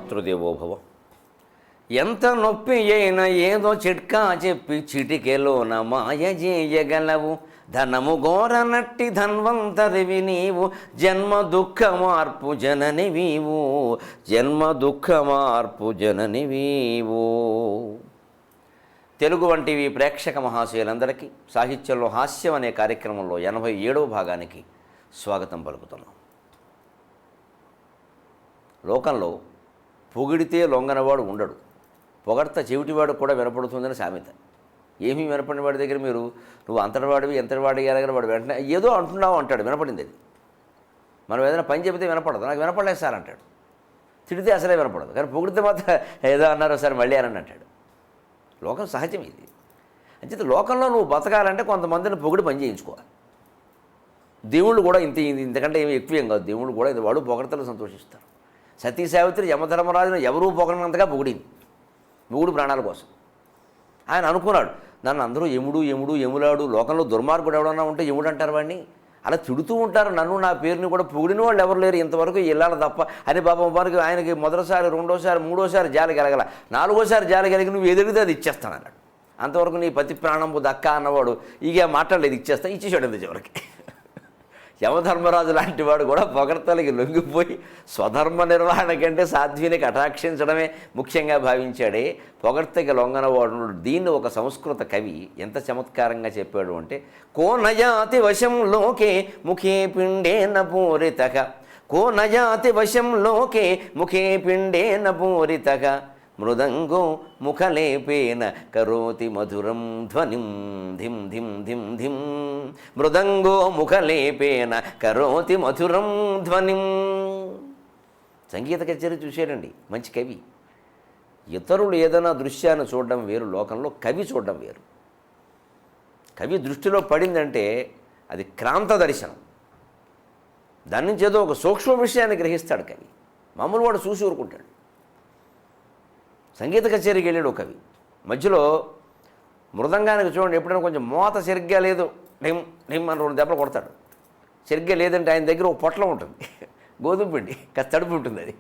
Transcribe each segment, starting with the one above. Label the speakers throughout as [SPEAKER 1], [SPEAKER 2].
[SPEAKER 1] మాతృదేవోభవ. ఎంత నొప్పి అయినా ఏదో చిట్కా చెప్పి చిటికెలోన మాయ చేయగలవు. ధనము గోరనట్టి ధన్వంతరివి నీవు, జన్మ దుఃఖ మార్పు జననివీవు, జన్మ దుఃఖ మార్పు జననివీవు. తెలుగు వంటివి ప్రేక్షక మహాశయులందరికీ సాహిత్యంలో హాస్యం అనే కార్యక్రమంలో 87వ భాగానికి స్వాగతం పలుకుతున్నాం. లోకంలో పొగిడితే లొంగనవాడు ఉండడు, పొగడ్త చెవిటివాడు కూడా వినపడుతుందని సామెత. ఏమీ వినపడిన వాడి దగ్గర నువ్వు అంతటివాడివి ఎంతటివాడి ఎలాగ వాడు వెంటనే ఏదో అంటున్నావు అంటాడు, వినపడింది అది. మనం ఏదైనా పని చెబితే వినపడదు, నాకు వినపడలేదు సార్ అంటాడు. తిడితే అసలే వినపడదు, కానీ పొగిడితే మాత్రం ఏదో అన్నారు సార్ మళ్ళీ అని అంటాడు. లోకం సహజం ఇది. అంచేత లోకంలో నువ్వు బతకాలంటే కొంతమందిని పొగిడి పని చేయించుకోవాలి. దేవుళ్ళు కూడా ఇంతకంటే ఏమి ఎక్కువేం కాదు. దేవుళ్ళు కూడా వాడు పొగడతలు సంతోషిస్తారు. సతీ సావిత్రి యమధర్మరాజును ఎవరూ పొగడినంతగా పొగిడింది, మొగుడు ప్రాణాల కోసం. ఆయన అనుకున్నాడు, నన్ను అందరూ యములాడు, లోకంలో దుర్మార్గుడు ఎవడన్నా ఉంటే యముడు అంటారు వాడిని, అలా తిడుతూ ఉంటారు నన్ను, నా పేరుని కూడా పొగిడిన వాళ్ళు ఎవరు లేరు ఇంతవరకు ఇళ్ళాల తప్ప అని. పాపం వారికి ఆయనకి మొదటిసారి, రెండోసారి, మూడోసారి జాలి కలగల, నాలుగోసారి జాలి కలిగి నువ్వు ఎదిగితే అది ఇచ్చేస్తాను అన్నాడు. అంతవరకు నీ పతి ప్రాణంపు దక్క అన్నవాడు ఇక మాట్లాడలేదు, ఇచ్చేసాడు అంత చివరికి. యమధర్మరాజు లాంటి వాడు కూడా పొగడ్తలకి లొంగిపోయి స్వధర్మ నిర్వహణ కంటే సాధ్విని కటాక్షించడమే ముఖ్యంగా భావించాడే, పొగడ్తకి లొంగనవాడు. దీన్ని ఒక సంస్కృత కవి ఎంత చమత్కారంగా చెప్పాడు అంటే, కో నయాతి వశం లోకే ముఖే పిండేన పూరితః, కో నయాతి వశం లోకే ముఖే పిండేన పూరితః, మృదంగో ముఖలేపేన కరోతి మధురం ధ్వనిం ధిం ధిం ధిం ధిం, మృదంగో ముఖలేపేన కరోతి మధురం ధ్వనిం. సంగీత కచేరీ చూశాడండి మంచి కవి. ఇతరులు ఏదైనా దృశ్యాన్ని చూడడం వేరు, లోకంలో కవి చూడడం వేరు. కవి దృష్టిలో పడిందంటే అది క్రాంత దర్శనం. దాని నుంచి ఏదో ఒక సూక్ష్మ విషయాన్ని గ్రహిస్తాడు కవి. మామూలు వాడు చూసి ఊరుకుంటాడు. సంగీత కచేరీకి వెళ్ళాడు ఒక కవి. మధ్యలో మృదంగానికి చూడండి, ఎప్పుడైనా కొంచెం మోత సరిగ్గా లేదు, ఢిమ్ ఢిమ్ అని 2 దెబ్బలు కొడతాడు. సరిగ్గా లేదంటే ఆయన దగ్గర ఒక పొట్లం ఉంటుంది, గోధుమ పిండి కాస్త తడుపు ఉంటుంది,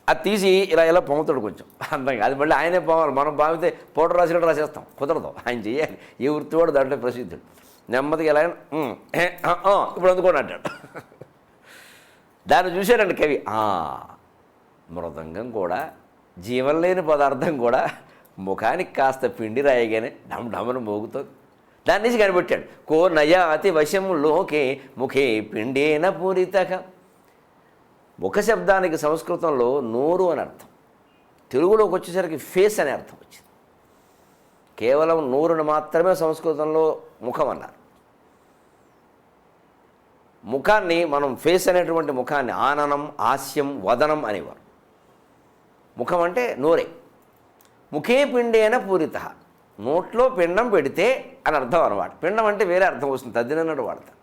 [SPEAKER 1] అది తీసి ఇలా పొంగుతాడు కొంచెం అందంగా. అది మళ్ళీ ఆయనే పోవాలి, మనం పామితే పౌడర్ రాసినట్టు రాసేస్తాం, కుదరదు. ఆయన చేయాలి, ఏ వృత్తివాడు దాంట్లో ప్రసిద్ధుడు. నెమ్మదిగా ఎలా ఇప్పుడు అందుకోండి అంటాడు. దాన్ని చూశారండి కవి. మృదంగం కూడా జీవం లేని పదార్థం కూడా ముఖానికి కాస్త పిండి రాయగానే డమ్ డమ్మను మోగుతుంది. దాని నుంచి కనిపెట్టాడు, కో నయాతి వశం లోకే ముఖే పిండేన పూరితః. ముఖ శబ్దానికి సంస్కృతంలో నోరు అని అర్థం, తెలుగులోకి వచ్చేసరికి ఫేస్ అనే అర్థం వచ్చింది. కేవలం నోరును మాత్రమే సంస్కృతంలో ముఖం అన్నారు. ముఖాన్ని మనం ఫేస్ అనేటువంటి ముఖాన్ని ఆననం, హాస్యం, వదనం అనేవారు. ముఖం అంటే నోరే. ముఖే పిండేన పూరిత, నోట్లో పిండం పెడితే అని అర్థం అన్నమాట. పిండం అంటే వేరే అర్థం వస్తుంది, తద్దినన్నాడు వాడతారు.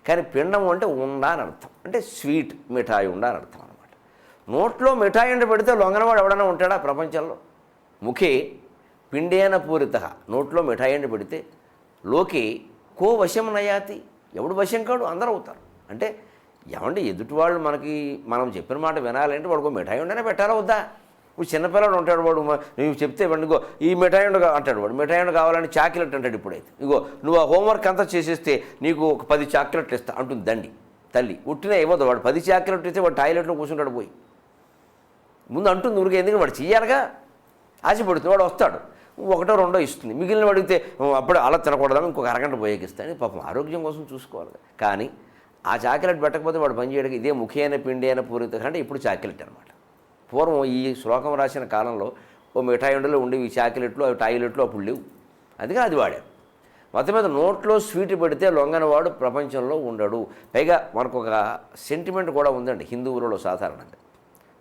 [SPEAKER 1] కానీ పిండం అంటే ఉండ అని అర్థం, అంటే స్వీట్ మిఠాయి ఉండ అని అర్థం అనమాట. నోట్లో మిఠాయి ఉండి పెడితే లొంగనవాడు ఎవడన్నా ఉంటాడా ప్రపంచంలో? ముఖే పిండేన పూరిత, నోట్లో మిఠాయి ఉండి పెడితే లోకే కో వశం నయాతి, ఎవడు వశం కాడు, అందరూ అవుతారు. అంటే ఏమంటే ఎదుటి వాళ్ళు మనం చెప్పిన మాట వినాలంటే వాడుకో మిఠాయి ఉండనే పెట్టాలా వద్దా? ఇప్పుడు చిన్నపిల్లడు ఉంటాడు, వాడు నువ్వు చెప్తే ఇగో ఈ మిఠాయి ఉండ అంటాడు, వాడు మిఠాయి ఉండ కావాలని చాక్లెట్ అంటాడు. ఇప్పుడైతే ఇగో నువ్వు ఆ హోంవర్క్ అంతా చేసేస్తే నీకు ఒక 10 చాక్లెట్లు ఇస్తా అంటుంది దండి తల్లి. ఉట్టినే ఇవ్వదు, వాడు 10 చాక్లెట్లు ఇస్తే వాడు టాయిలెట్లో కూర్చుంటాడు పోయి. ముందు అంటుంది ఊరికే, ఎందుకంటే వాడు చెయ్యాలిగా, ఆశపడుతుంది. వాడు వస్తాడు, 1, 2 ఇస్తుంది, మిగిలిన అడిగితే అప్పుడే అలా తినకూడదని ఇంకొక అరగంట పోయేకిస్తాను. పాపం ఆరోగ్యం కోసం చూసుకోవాలి. కానీ ఆ చాక్లెట్ పెట్టకపోతే వాడు పని చేయడానికి ఇదే ముఖేన పిండేన పూరిత అంటే ఇప్పుడు చాక్లెట్ అనమాట. పూర్వం ఈ శ్లోకం రాసిన కాలంలో ఓ మిఠాయి ఉండలో ఉండేవి ఈ చాక్లెట్లు, అవి టాయిలెట్లు అప్పుడు లేవు, అందుకని అది వాడారు. మొత్తం మీద నోట్లో స్వీట్ పెడితే లొంగనవాడు ప్రపంచంలో ఉండడు. పైగా మనకు ఒక సెంటిమెంట్ కూడా ఉందండి హిందువులలో. సాధారణంగా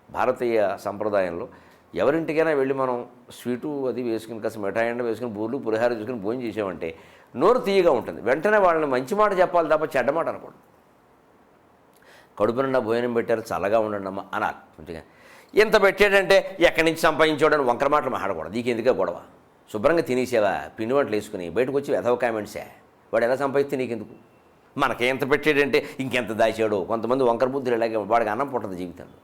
[SPEAKER 1] భారతీయ సంప్రదాయంలో ఎవరింటికైనా వెళ్ళి మనం స్వీటు అది వేసుకుని కాస్త మిఠాయి అండ వేసుకుని బూర్లు పులిహార చేసుకుని భోజనం చేసామంటే నోరు తీయగా ఉంటుంది. వెంటనే వాళ్ళని మంచి మాట చెప్పాలి తప్ప చెడ్డ మాట అనకూడదు. కడుపు నిండా భోజనం పెట్టారు, చల్లగా ఉండండి అమ్మ అనాలి. మంచిగా ఎంత పెట్టాడంటే ఎక్కడి నుంచి సంపాదించాడని వంకర మాటలు మాట్లాడకూడదు. నీకు ఎందుకే గొడవ, శుభ్రంగా తినేసేవా, పిండి వంటలు వేసుకుని బయటకు వచ్చి వెధవ కామెంట్సే, వాడు ఎలా సంపాదిస్తే నీకెందుకు, మనకి ఎంత పెట్టాడంటే ఇంకెంత దాచాడో. కొంతమంది వంకర బుద్ధులు ఇలాగే, వాడికి అన్నం పుట్టదు జీవితంలో.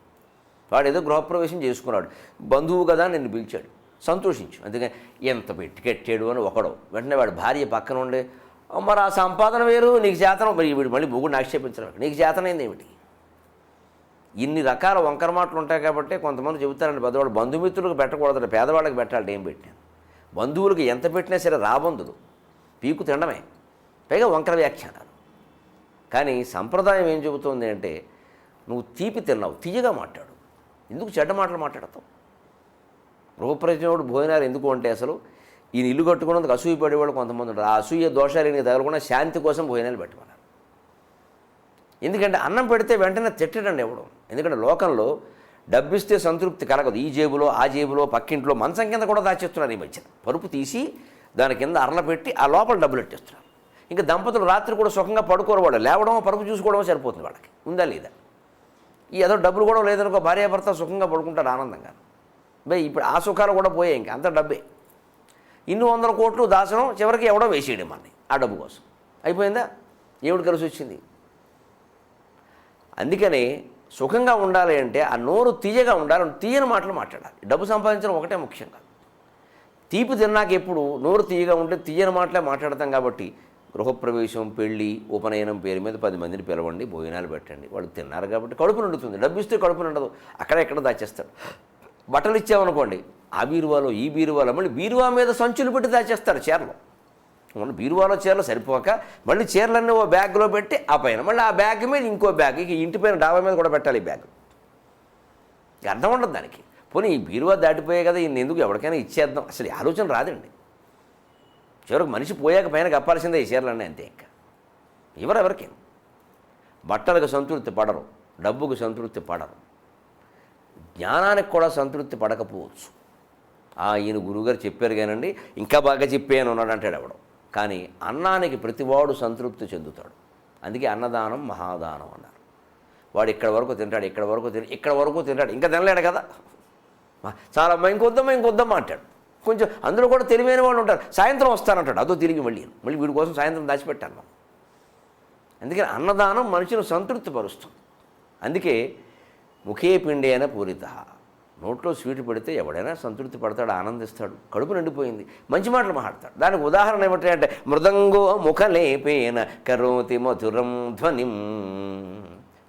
[SPEAKER 1] వాడు ఏదో గృహప్రవేశం చేసుకున్నాడు, బంధువు కదా నిన్ను పిలిచాడు, సంతోషించు. అందుకని ఎంత పెట్టి కట్టాడు అని ఒకడు వెంటనే వాడి భార్య పక్కన ఉండే, మరి ఆ సంపాదన వేరు, నీకు చేతనం, మరి వీడు మళ్ళీ మొగుడిని ఆక్షేపించడం, నీకు చేతనైంది ఏమిటి? ఇన్ని రకాల వంకర మాటలు ఉంటాయి కాబట్టి కొంతమంది చెబుతారండి, పెద్దవాడు బంధుమిత్రులకు పెట్టకూడదు, పేదవాళ్ళకి పెట్టాలి. ఏం పెట్టాను? బంధువులకు ఎంత పెట్టినా సరే రాబందులు పీకు తినడమే, పైగా వంకర వ్యాఖ్యానాలు. కానీ సంప్రదాయం ఏం చెబుతోంది అంటే, నువ్వు తీపి తిన్నావు, తీయగా మాట్లాడు, ఎందుకు చెడ్డ మాటలు మాట్లాడతావు? గృహప్రవేశంలో భోజనాలు ఎందుకు అంటే, అసలు ఈయన ఇల్లు కట్టుకున్నందుకు అసూయ పడేవాళ్ళు కొంతమంది ఉంటారు. ఆ అసూయ దోషాలు ఈయనకి తగలకుండా శాంతి కోసం భోజనాలు పెట్టమన్నారు. ఎందుకంటే అన్నం పెడితే వెంటనే తిట్టడండి ఎవడం. ఎందుకంటే లోకంలో డబ్బిస్తే సంతృప్తి కలగదు. ఈ జేబులో ఆ జేబులో పక్కింట్లో మంచం కింద కూడా దాచేస్తున్నారు ఈ మధ్యన. పరుపు తీసి దాని కింద అరల పెట్టి ఆ లోపల డబ్బులు పెట్టేస్తున్నారు. ఇంకా దంపతులు రాత్రి కూడా సుఖంగా పడుకోరు, వాళ్ళు లేవడమో పరుపు చూసుకోవడమో సరిపోతుంది వాళ్ళకి, ఉందా లేదా? ఈ ఏదో డబ్బులు కూడా లేదనుకో, భార్యాభర్త సుఖంగా పడుకుంటారు ఆనందంగా. ఇప్పుడు ఆ సుఖాలు కూడా పోయాయి, ఇంకా అంత డబ్బే. ఇన్ని 100 కోట్లు దాచడం, చివరికి ఎవడో వేసేయడం అన్నీ ఆ డబ్బు కోసం. అయిపోయిందా? ఏమిటి కలిసి వచ్చింది? అందుకని సుఖంగా ఉండాలి అంటే ఆ నోరు తీయగా ఉండాలి, తీయని మాటలు మాట్లాడాలి. డబ్బు సంపాదించడం ఒకటే ముఖ్యం కాదు. తీపి తిన్నాక ఎప్పుడు నోరు తీయగా ఉంటే తీయని మాటలే మాట్లాడతాం. కాబట్టి గృహప్రవేశం, పెళ్ళి, ఉపనయనం పేరు మీద 10 మందిని పిలవండి, భోజనాలు పెట్టండి. వాళ్ళు తిన్నారు కాబట్టి కడుపు నిండుతుంది. డబ్బు ఇస్తే కడుపు నిండదు, అక్కడెక్కడ దాచేస్తాడు. బట్టలు ఇచ్చామనుకోండి, ఆ బీరువాలో ఈ బీరువాలో, మళ్ళీ బీరువా మీద సంచులు పెట్టి దాచేస్తారు చీరలు. మన బీరువాలో చీరలు సరిపోక మళ్ళీ చీరలన్నీ ఓ బ్యాగ్లో పెట్టి ఆ పైన మళ్ళీ ఆ బ్యాగ్ మీద ఇంకో బ్యాగ్, ఇక ఇంటి పైన డాబా మీద కూడా పెట్టాలి ఈ బ్యాగ్. అర్థం ఉండదు దానికి. పోనీ ఈ బీరువా దాటిపోయాయి కదా, ఇన్ని ఎందుకు ఎవరికైనా ఇచ్చేద్దాం, అసలు ఆలోచన రాదండి. చివరికి మనిషి పోయాక పైన కప్పాల్సిందే ఈ చీరలన్నీ, అంతే. ఇంకా ఎవరెవరికి బట్టలకు సంతృప్తి పడరు, డబ్బుకు సంతృప్తి పడరు, జ్ఞానానికి కూడా సంతృప్తి పడకపోవచ్చు. ఈయన గురువుగారు చెప్పారు కానండి, ఇంకా బాగా చెప్పాను అన్నాడు అంటాడు ఎవడు. కానీ అన్నానికి ప్రతివాడు సంతృప్తి చెందుతాడు. అందుకే అన్నదానం మహాదానం అన్నారు. వాడు ఇక్కడ వరకు తింటాడు, ఇక్కడ వరకు తింటాడు, ఇంకా తినలేడు కదా, చాలా ఇంకొద్దమ్మా అంటాడు. కొంచెం అందులో కూడా తెలివైన వాళ్ళు ఉంటారు, సాయంత్రం వస్తానంటాడు, అదో తిరిగి మళ్ళీ వీడి కోసం సాయంత్రం దాచిపెట్టాను మనం. అందుకని అన్నదానం మనిషిని సంతృప్తి పరుస్తుంది. అందుకే ముఖే పిండేన పూరిత, నోట్లో స్వీట్ పెడితే ఎవడైనా సంతృప్తి పడతాడు, ఆనందిస్తాడు, కడుపు నిండిపోయింది, మంచి మాటలు మాట్లాడతాడు. దానికి ఉదాహరణ ఏమిటి అంటే, మృదంగో ముఖలేపేన కరోతి మధురం ధ్వనిం.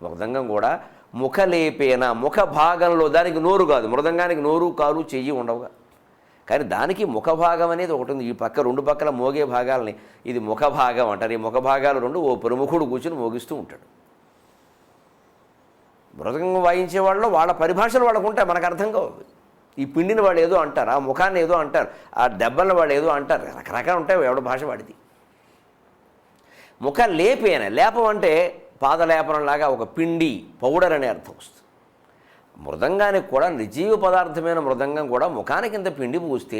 [SPEAKER 1] మృదంగం కూడా ముఖలేపేన, ముఖ భాగంలో, దానికి నోరు కాదు, మృదంగానికి నోరు కాలు చెయ్యి ఉండవుగా, కానీ దానికి ముఖ భాగం అనేది ఒకటి ఉంది. ఈ పక్క 2 పక్కల మోగే భాగాలని ఇది ముఖ భాగం అంటారు. ఈ ముఖ భాగాలు 2 ఓ ప్రముఖుడు కూర్చుని మోగిస్తూ ఉంటాడు. మృదంగం వాయించే వాళ్ళు వాళ్ళ పరిభాషలు వాళ్ళకు ఉంటాయి, మనకు అర్థం కావు. ఈ పిండిని వాళ్ళు ఏదో అంటారు, ఆ ముఖాన్ని ఏదో అంటారు, ఆ దెబ్బలను వాళ్ళు ఏదో అంటారు, రకరకాలు ఉంటాయి, ఎవడ భాష వాడిది. ముఖ లేపేన, లేపం అంటే పాదలేపనంలాగా ఒక పిండి, పౌడర్ అనే అర్థం వస్తుంది. మృదంగానికి కూడా నిర్జీవ పదార్థమైన మృదంగం కూడా ముఖానికి ఇంత పిండి పూస్తే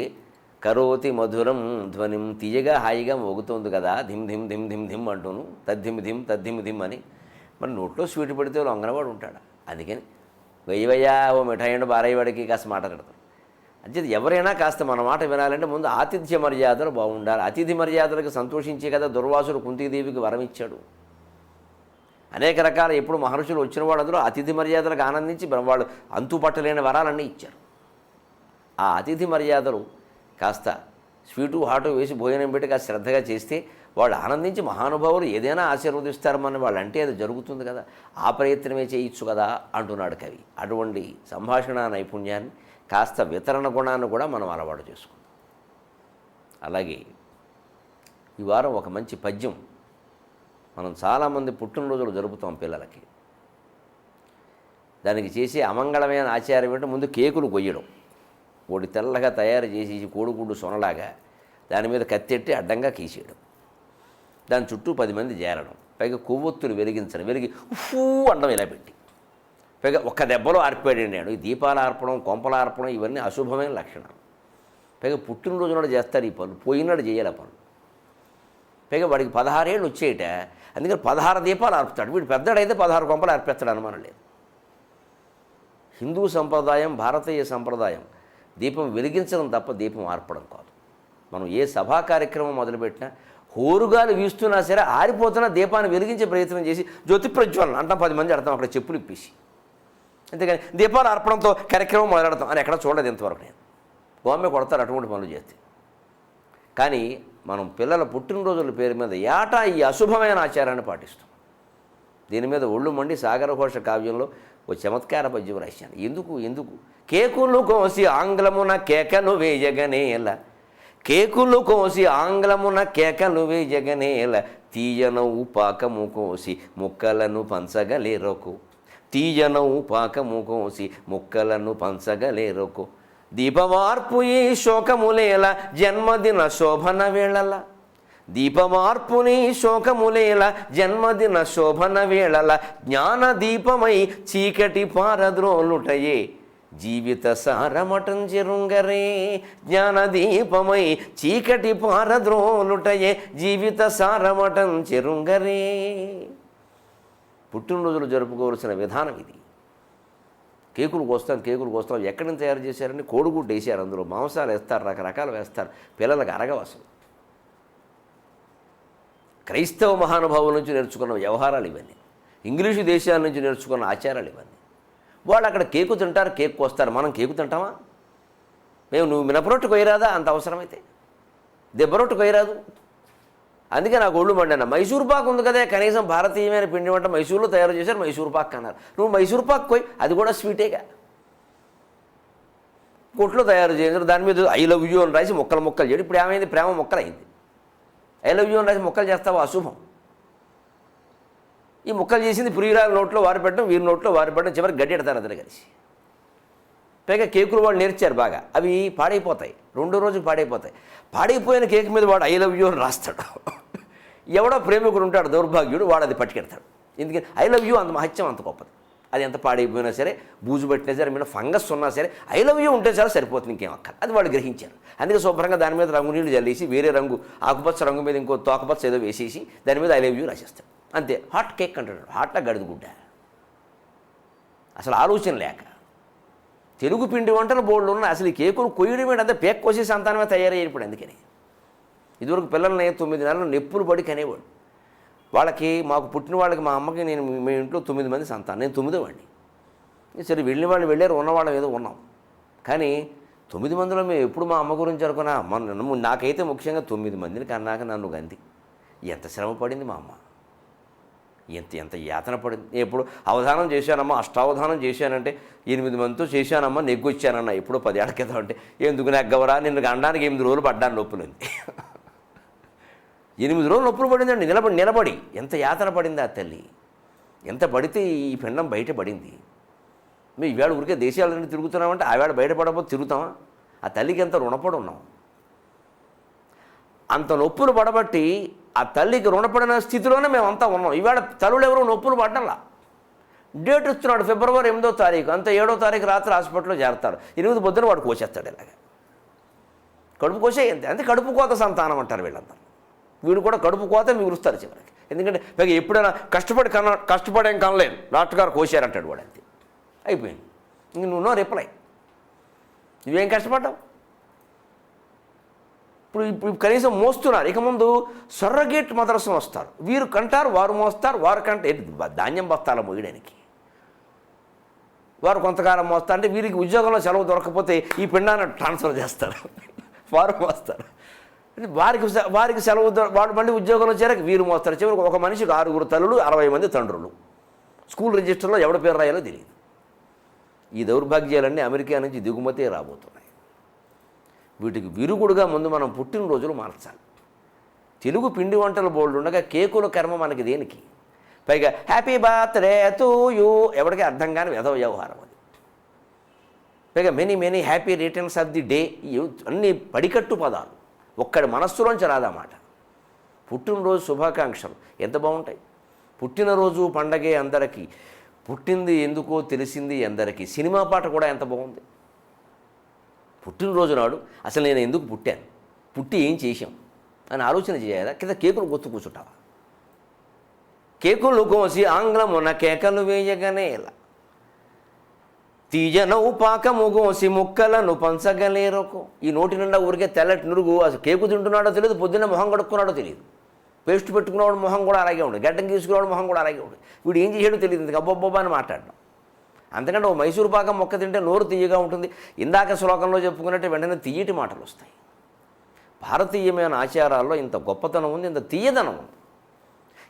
[SPEAKER 1] కరోతి మధురం ధ్వనిం, తీయగా హాయిగా మోగుతోంది కదా, ధిమ్ ధిమ్ ధిమ్ ధిమ్ ధిమ్ అంటూను, తద్ధిమ్ ధిమ్ తద్ధిమ్ ధిమ్ అని. మరి నోట్లో స్వీట్ పెడితే లొంగనవాడు ఉంటాడు. అందుకని వెయ్యవయ్యా ఓ మిఠాయి బారయ్యవాడికి కాస్త మాట్లాడతారు. అంటే ఎవరైనా కాస్త మన మాట వినాలంటే ముందు ఆతిథ్య మర్యాదలు బాగుండాలి. అతిథి మర్యాదలకు సంతోషించే కదా దుర్వాసుడు కుంతీదేవికి వరం ఇచ్చాడు. అనేక రకాల ఎప్పుడు మహర్షులు వచ్చిన వాడు అందులో అతిథి మర్యాదలకు ఆనందించి వాళ్ళు అంతుపట్టలేని వరాలన్నీ ఇచ్చారు. ఆ అతిథి మర్యాదలు కాస్త స్వీటు హాటు వేసి భోజనం పెట్టి కాస్త శ్రద్ధగా చేస్తే వాళ్ళు ఆనందించి మహానుభావులు ఏదైనా ఆశీర్వదిస్తారమని వాళ్ళు అంటే అది జరుగుతుంది కదా, ఆ ప్రయత్నమే చేయొచ్చు కదా అంటున్నాడు కవి. అటువంటి సంభాషణ నైపుణ్యాన్ని, కాస్త వితరణ గుణాన్ని కూడా మనం అలవాటు చేసుకుందాం. అలాగే ఈ వారం ఒక మంచి పద్యం. మనం చాలామంది పుట్టినరోజులు జరుపుతాం పిల్లలకి. దానికి చేసే అమంగళమైన ఆచారం ఏంటంటే ముందు కేకులు కొయ్యడం, ఒకటి తెల్లగా తయారు చేసి కోడిగుడ్డు సొనలాగా దాని మీద కత్తెట్టి అడ్డంగా గీసేయడం, దాని చుట్టూ 10 మంది చేరడం, పైగా కొవ్వొత్తులు వెలిగించడం, వెలిగి ఉఫూ అండం ఇలా పెట్టి, పైగా ఒక్క దెబ్బలో ఆర్పాడండి నేను. ఈ దీపాల ఆర్పడం, కొంపల ఆర్పడం ఇవన్నీ అశుభమైన లక్షణాలు. పైగా పుట్టినరోజు నాడు చేస్తారు ఈ పనులు, పోయినాడు చేయాలి ఆ పనులు. పైగా వాడికి 16 ఏళ్ళు వచ్చేయట, అందుకని 16 దీపాలు ఆర్పుతాడు. వీడు పెద్దడైతే 16 కొంపలు ఆర్పేస్తాడు, అనుమానం లేదు. హిందూ సంప్రదాయం, భారతీయ సంప్రదాయం దీపం వెలిగించడం తప్ప దీపం ఆర్పడం కాదు. మనం ఏ సభా కార్యక్రమం మొదలుపెట్టినా హోరుగాలు వీస్తున్నా సరే ఆరిపోతున్నా దీపాన్ని వెలిగించే ప్రయత్నం చేసి జ్యోతి ప్రజ్వలన అంటాం. 10 మంది అడతాం అక్కడ చెప్పులు ఇప్పేసి. అంతేగాని దీపాల అర్పణంతో కార్యక్రమం మొదలెడతాం అని ఎక్కడ చూడలేదు ఇంతవరకు నేను. గోమె కొడతారు అటువంటి పనులు చేస్తే. కానీ మనం పిల్లల పుట్టినరోజుల పేరు మీద ఏటా ఈ అశుభమైన ఆచారాన్ని పాటిస్తాం. దీని మీద ఒళ్ళు మండి సాగరఘోష కావ్యంలో ఓ చమత్కార పద్యం రాశాను. ఎందుకు కేకులు కోసి ఆంగ్లమున కేకలు వేయగనేల, కేకులు కోసి ఆంగ్లమున కేకలు వేయగనేల, తీయనవు పాకము కోసి ముక్కలను పంచగలేరొకు, తీయనవు పాకము కోసి ముక్కలను పంచగలేరొకు, దీపమార్పు ఈ శోకములేల జన్మదిన శోభన వేళల, దీపమార్పుని శోకములేల జన్మదిన శోభన వేళల, జ్ఞాన దీపమై చీకటి పారద్రోలుటయే జీవిత సారమటం చెరుంగరే, జ్ఞానదీపమై చీకటి పారద్రోలుటయే జీవిత సారమటం చెరుంగరే. పుట్టినరోజులు జరుపుకోవాల్సిన విధానం ఇది. కేకులు కోస్తాం ఎక్కడి నుంచి తయారు చేశారని కోడిగుడ్డు వేసారు, అందులో మాంసాలు వేస్తారు, రకరకాలు వేస్తారు, పిల్లలకు అరగవసం. క్రైస్తవ మహానుభావుల నుంచి నేర్చుకున్న వ్యవహారాలు ఇవన్నీ, ఇంగ్లీషు దేశాల నుంచి నేర్చుకున్న ఆచారాలు ఇవన్నీ. వాళ్ళు అక్కడ కేకు తింటారు, కేక్ కోస్తారు, మనం కేకు తింటామా? నువ్వు మినపరొట్టు కొయ్యరాదా అంత అవసరమైతే? దెబ్బరొట్టు కొయ్యరాదు. అందుకే నాకు ఒళ్ళు మండిన మైసూర్ పాక్ ఉంది కదా, కనీసం భారతీయమైన పిండి వంట మైసూర్లో తయారు చేశారు, మైసూర్ పాక్ అన్నారు. నువ్వు మైసూర్ పాక్ కొయ్యి, అది కూడా స్వీటేగా, కొట్లో తయారు చేశారు. దాని మీద ఐ లవ్ యూ అని రాసి మొక్కలు చేయడు. ఇప్పుడు ఏమైంది? ప్రేమ మొక్కలైంది. ఐ లవ్ యూ అని రాసి మొక్కలు చేస్తావు, అశుభం. ఈ మొక్కలు చేసింది ప్రియురాల నోట్లో వారి పెట్టడం, వీరి నోట్లో వారి పెట్టడం, చివరికి గడ్డెడతారు అందరూ కలిసి. పైగా కేకులు వాళ్ళు నేర్చారు బాగా, అవి పాడైపోతాయి, 2వ రోజు పాడైపోతాయి. పాడైపోయిన కేక్ మీద వాడు ఐ లవ్ యూ అని రాస్తాడు. ఎవడో ప్రేమికుడు ఉంటాడు దౌర్భాగ్యుడు, వాడు అది పట్టుకెడతాడు. ఎందుకని? ఐ లవ్ యూ అంత మహత్యం, అంత గొప్పది. అది ఎంత పాడైపోయినా సరే, బూజు పట్టినా సరే, మీద ఫంగస్ ఉన్నా సరే, ఐ లవ్ యూ ఉంటే చాలా సరిపోతుంది, ఇంకేం అక్కర్. అది వాళ్ళు గ్రహించారు. అందుకే శుభ్రంగా దాని మీద రంగు నీళ్ళు జల్లేసి, వేరే రంగు ఆకుపచ్చ రంగు మీద ఇంకో తోకపచ్చ ఏదో వేసేసి దాని మీద ఐ లవ్ యూ రాసేస్తాడు. అంతే. హాట్ కేక్ అంటాడు. హాట్లా గడిదిగుడ్డ. అసలు ఆలోచన లేక తెలుగు పిండి వంటలు బోర్డులు ఉన్నాయి. అసలు ఈ కేకులు కొయ్యడం ఏంటి? అంతే పేక్ కోసి సంతానమే తయారయ్యారు ఇప్పుడు. అందుకని ఇదివరకు పిల్లల్ని 9 నెలలు నెప్పులు పడి కనేవాడు. వాళ్ళకి, మాకు పుట్టిన వాళ్ళకి, మా అమ్మకి, మీ ఇంట్లో 9 మంది సంతానం, నేను 9వ వాడిని. సరే వెళ్ళిన వాళ్ళు వెళ్ళారు, ఉన్నవాళ్ళం ఏదో ఉన్నాం. కానీ 9 మందిలో మేము ఎప్పుడు మా అమ్మ గురించి అనుకున్నా. నాకైతే ముఖ్యంగా 9 మందిని కన్నాక నన్ను గంది. ఎంత శ్రమ పడింది మా అమ్మ, ఎంత యాతన పడింది. ఎప్పుడు అవధానం చేశానమ్మా, అష్టావధానం చేశానంటే 8 మందితో చేశానమ్మా, నెగ్గొచ్చానన్నా ఎప్పుడో 10 ఏళ్ల క్రితం. అంటే ఎందుకు నెగ్గవరా, నిన్ను అనడానికి 8 రోజులు పడ్డాను, నొప్పులుంది. 8 రోజులు నొప్పులు పడిందండి, నిలబడి ఎంత యాతన పడింది ఆ తల్లి. ఎంత పడితే ఈ పిండం బయటపడింది. మేము ఈవేళ ఊరికే దేశాలన్నీ తిరుగుతున్నామంటే ఆవేళ బయటపడకపోతే తిరుగుతామా? ఆ తల్లికి ఎంత రుణపడి ఉన్నాం. అంత నొప్పులు పడబట్టి ఆ తల్లికి రుణపడిన స్థితిలోనే మేమంతా ఉన్నాం. ఈవేళ తల్లులు ఎవరో నొప్పులు పడ్డంలా. డేట్ ఇస్తున్నాడు ఫిబ్రవరి 8వ తారీఖు, అంత 7వ తారీఖు రాత్రి హాస్పిటల్లో చేరతాడు. 8 పొద్దున వాడు కోసేస్తాడు. ఇలాగ కడుపు కోసే అంతే. కడుపు కోత సంతానం అంటారు వీళ్ళందరూ. వీడు కూడా కడుపు కోత మిగులుస్తారు చివరికి. ఎందుకంటే పైగా ఎప్పుడైనా కష్టపడేం కనలేదు, డాక్టర్ గారు కోసారంటాడు వాడు. అంతే, అయిపోయింది. ఇంక నువ్వు నో రిప్లై. నువ్వేం కష్టపడ్డావు? ఇప్పుడు కనీసం మోస్తున్నారు. ఇక ముందు సర్రగేట్ మదర్స్ వస్తారు. వీరు కంటారు, వారు మోస్తారు, వారు కంటే ధాన్యం బస్తాల మోయడానికి. వారు కొంతకాలం మోస్తారు. అంటే వీరికి ఉద్యోగంలో సెలవు దొరకకపోతే ఈ పిండాన్ని ట్రాన్స్ఫర్ చేస్తారు, వారు మోస్తారు. అంటే వారికి సెలవు వాడు మళ్ళీ ఉద్యోగంలో చేరక వీరు మోస్తారు. చివరికి ఒక మనిషికి 6 తల్లులు, 60 మంది తండ్రులు. స్కూల్ రిజిస్టర్లో ఎవడ పేరు రాయాలో తెలియదు. ఈ దౌర్భాగ్యాలన్నీ అమెరికా నుంచి దిగుమతే రాబోతున్నాయి. వీటికి విరుగుడుగా ముందు మనం పుట్టినరోజులు మార్చాలి. తెలుగు పిండి వంటల బోల్డ్ ఉండగా కేకుల కర్మ మనకి దేనికి? పైగా హ్యాపీ బర్త్డే టు యూ ఎవరికి అర్థం కాని వెధవ వ్యవహారం అది. పైగా many happy returns of the day, అన్ని పడికట్టు పదాలు, ఒక్కడి మనస్సులోంచి రాదన్నమాట. పుట్టినరోజు శుభాకాంక్షలు ఎంత బాగుంటాయి. పుట్టినరోజు పండగే అందరికీ, పుట్టింది ఎందుకో తెలిసింది అందరికీ. సినిమా పాట కూడా ఎంత బాగుంది. పుట్టినరోజు నాడు అసలు నేను ఎందుకు పుట్టాను, పుట్టి ఏం చేశాం అని ఆలోచన చేయాలా? కింద కేకులు గుర్తు కూర్చుంటావా? కేకులు కోసి ఆంగ్లమున కేకలు వేయగానే ఇలా, తీజనవు పాకము కోసి ముక్కలను పంచగలేరొకు. ఈ నోటి నిండా ఊరికే తెల్లటి నురుగు. అసలు కేకు తింటున్నాడో తెలియదు, పొద్దున్నే మొహం కడుక్కున్నాడో తెలియదు. పేస్ట్ పెట్టుకున్నవాడు మొహం కూడా అలాగే ఉండదు, గడ్డం గీసుకున్నవాడు మొహం కూడా అలాగే ఉండదు. వీడు ఏం చేసాడో తెలియదు, అబ్బబ్బబ్బా అని మాట్లాడడం. అంతకంటే ఓ మైసూరు పాకం మొక్క తింటే నోరు తీయగా ఉంటుంది. ఇందాక శ్లోకంలో చెప్పుకున్నట్టు వెంటనే తీయటి మాటలు వస్తాయి. భారతీయమైన ఆచారాల్లో ఇంత గొప్పతనం ఉంది, ఇంత తీయదనం ఉంది.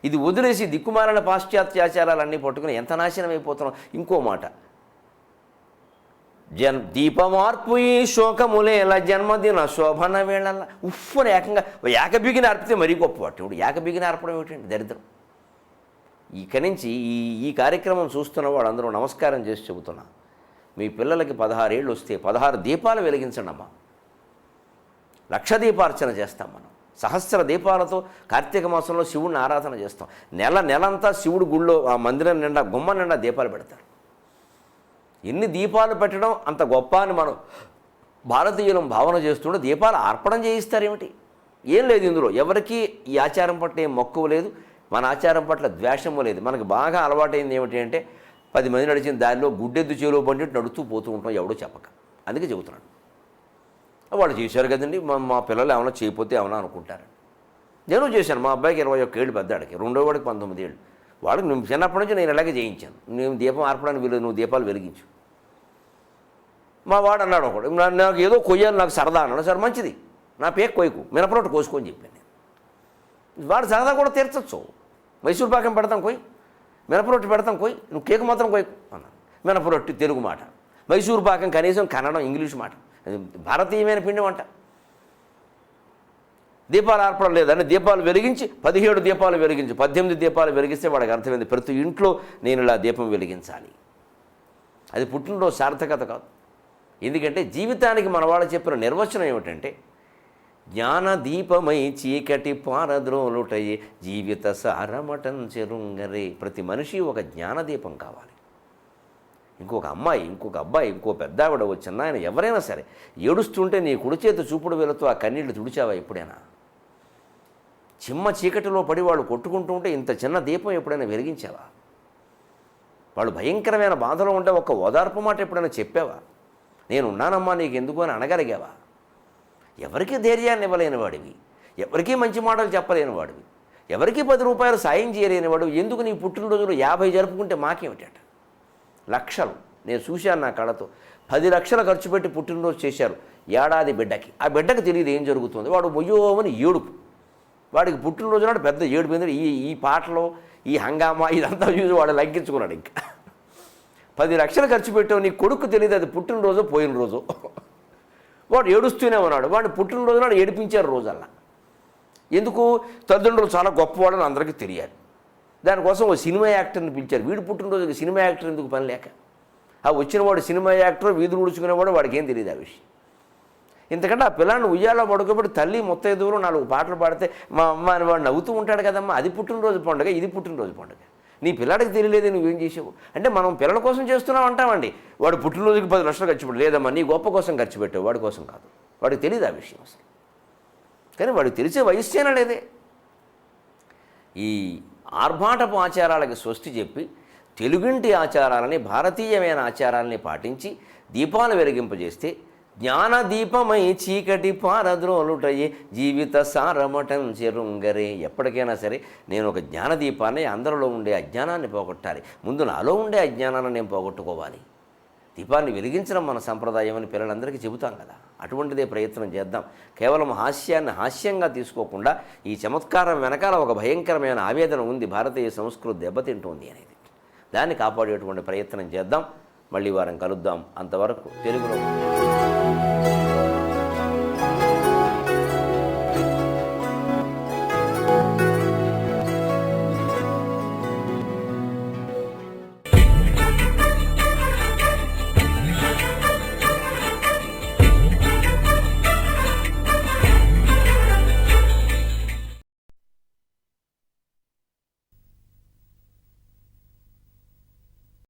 [SPEAKER 1] ఇది వదిలేసి దిక్కుమాలిన పాశ్చాత్యాచారాలన్నీ పట్టుకుని ఎంత నాశనం అయిపోతున్నాం. ఇంకో మాట, దీపమార్పు ఈ శోకములేల జన్మదిన శోభన వేళల ఉఫ్ఫని ఏకంగా ఏకబిగిన అర్పితే మరీ గొప్పవాటి. ఇప్పుడు ఏకబిగిన అర్పడం ఏమిటండి, దరిద్రం. ఇక నుంచి ఈ కార్యక్రమం చూస్తున్న వాళ్ళందరూ నమస్కారం చేసి చెబుతున్నా, మీ పిల్లలకి 16 ఏళ్ళు వస్తే 16 దీపాలు వెలిగించండి అమ్మా. 1,00,000 దీపార్చన చేస్తాం మనం. సహస్ర దీపాలతో కార్తీక మాసంలో శివుడిని ఆరాధన చేస్తాం. నెలంతా శివుడు గుళ్ళో ఆ మందిరం నిండా గుమ్మ నిండా దీపాలు పెడతారు. ఎన్ని దీపాలు పెట్టడం అంత గొప్ప అని మనం భారతీయులం భావన చేస్తుంటే దీపాలు అర్పణం చేయిస్తారేమిటి? ఏం లేదు ఇందులో. ఎవరికీ ఈ ఆచారం పట్ల ఏం మక్కువ లేదు, మన ఆచారం పట్ల ద్వేషము లేదు. మనకు బాగా అలవాటైంది ఏమిటి అంటే 10 మంది నడిచిన దారిలో గుడ్డెద్దు చేలో బండి నడుస్తూ పోతూ ఉంటాం, ఎవడో చెప్పక. అందుకే చెబుతున్నాడు. వాళ్ళు చేశారు కదండి, మా పిల్లలు ఏమైనా చేయకపోతే ఏమైనా అనుకుంటారు. నేను చేశాను. మా అబ్బాయికి 21 ఏళ్ళు, పెద్దాడికి, రెండో వాడికి 19 ఏళ్ళు. వాడికి నువ్వు చిన్నప్పటి నుంచి నేను ఇలాగే చేయించాను. నేను దీపం ఆర్పడానికి వీలు, నువ్వు దీపాలు వెలిగించు. మా వాడు అన్నాడు ఒకడు, నాకు ఏదో కొయ్యాలి, నాకు సరదా అన్నాడు. సరే మంచిది, నా పేక కొయ్యకు, మినపరొట్టు కోసుకొని చెప్పాను నేను. వాడు సరదా కూడా తీర్చచ్చు. మైసూరు పాకం పెడతాం కొయ్యి, మినపరొట్టు పెడతాం కొయ్యి, నువ్వు కేకు మాత్రం కొయ్యకు అన్నాను. మినపరొట్టు తెలుగు మాట, మైసూరు పాకం కనీసం కన్నడం ఇంగ్లీష్ మాట, అది భారతీయమైన పిండి వంట. దీపాలు ఆర్పడం లేదని దీపాలు వెలిగించి 17 దీపాలు వెలిగించి 18 దీపాలు వెలిగిస్తే వాడికి అర్థమైంది, ప్రతి ఇంట్లో నేను ఇలా దీపం వెలిగించాలి. అది పుట్టినరోజు సార్థకత కాదు. ఎందుకంటే జీవితానికి మన వాళ్ళు చెప్పిన నిర్వచనం ఏమిటంటే, జ్ఞాన దీపమై చీకటి పారద్రోలుటయే జీవిత సారమటం చెరుంగరే. ప్రతి మనిషి ఒక జ్ఞానదీపం కావాలి. ఇంకొక అమ్మాయి, ఇంకొక అబ్బాయి, ఇంకో పెద్ద ఆవిడ, వచ్చిన ఆయన ఎవరైనా సరే ఏడుస్తుంటే నీ కుడి చేతి చూపుడు వేలతో ఆ కన్నీళ్లు తుడిచావా ఎప్పుడైనా? చిమ్మ చీకటిలో పడి వాళ్ళు కొట్టుకుంటూ ఉంటే ఇంత చిన్న దీపం ఎప్పుడైనా వెలిగించావా? వాళ్ళు భయంకరమైన బాధలో ఉంటే ఒక ఓదార్పు మాట ఎప్పుడైనా చెప్పావా? నేనున్నానమ్మా నీకు ఎందుకు అని అనగలిగావా? ఎవరికీ ధైర్యాన్ని ఇవ్వలేని వాడివి, ఎవరికీ మంచి మాటలు చెప్పలేని వాడివి, ఎవరికీ 10 రూపాయలు సాయం చేయలేని వాడు ఎందుకు నీ పుట్టినరోజులు 50 జరుపుకుంటే మాకేమిటట? లక్షలు నేను చూశాను నా కళ్ళతో. 10 లక్షలు ఖర్చు పెట్టి పుట్టినరోజు చేశారు ఏడాది బిడ్డకి. ఆ బిడ్డకి తెలియదు ఏం జరుగుతుంది. వాడు మొయ్యోమని ఏడుపు. వాడికి పుట్టినరోజు నాడు పెద్ద ఏడుపు. ఎందుకంటే ఈ పాటలో ఈ హంగామా ఇదంతా చూసి వాడు లగ్గించుకున్నాడు. ఇంకా 10 లక్షలు ఖర్చు పెట్టావు, నీ కొడుకు తెలియదు అది పుట్టినరోజు పోయిన రోజు. వాడు ఏడుస్తూనే ఉన్నాడు. వాడిని పుట్టినరోజు నాడు ఏడిపించారు రోజల్లా. ఎందుకు? తల్లిదండ్రులు చాలా గొప్పవాడని అందరికీ తెలియాలి. దానికోసం ఓ సినిమా యాక్టర్ని పిలిచారు. వీడు పుట్టినరోజుకి సినిమా యాక్టర్ ఎందుకు పని లేక? ఆ వచ్చినవాడు సినిమా యాక్టర్, వీధులు ఉడుచుకునేవాడు, వాడికి ఏం తెలియదు ఆ విషయం. ఎందుకంటే ఆ పిల్లాన్ని ఉయ్యాలో పడుకోబెట్టి తల్లి ముత్తైదువులు 4 పాటలు పాడితే మా అమ్మ అని వాడు నవ్వుతూ ఉంటాడు కదమ్మా. అది పుట్టినరోజు పండుగ, ఇది పుట్టినరోజు పండుగ. నీ పిల్లాడికి తెలియలేదు నువ్వేం చేసావు అంటే మనం పిల్లల కోసం చేస్తున్నాం అంటామండి. వాడు పుట్టినరోజుకి 10 లక్షలు ఖర్చు పెట్టు, లేదమ్మా నీ గొప్ప కోసం ఖర్చు పెట్టావు, వాడి కోసం కాదు. వాడికి తెలియదు ఆ విషయం అసలు. కానీ వాడికి తెలిసే వయస్సేనా లేదే. ఈ ఆర్భాటపు ఆచారాలకి స్వస్తి చెప్పి తెలుగింటి ఆచారాలని, భారతీయమైన ఆచారాలని పాటించి దీపాలు వెలిగింపజేస్తే జ్ఞానదీపమై చీకటి పారద్రోలుటయే జీవిత సారమటం చెరుంగరే. ఎప్పటికైనా సరే నేను ఒక జ్ఞానదీపాన్ని, అందరిలో ఉండే అజ్ఞానాన్ని పోగొట్టాలి. ముందు నాలో ఉండే అజ్ఞానాన్ని నేను పోగొట్టుకోవాలి. దీపాన్ని వెలిగించడం మన సంప్రదాయం అని పిల్లలందరికీ చెబుతాం కదా, అటువంటిదే ప్రయత్నం చేద్దాం. కేవలం హాస్యాన్ని హాస్యంగా తీసుకోకుండా ఈ చమత్కారం వెనకాల ఒక భయంకరమైన ఆవేదన ఉంది, భారతీయ సంస్కృతి దెబ్బతింటోంది అనేది. దాన్ని కాపాడేటువంటి ప్రయత్నం చేద్దాం. మళ్ళీ వారం కలుద్దాం. అంతవరకు తెలుగులో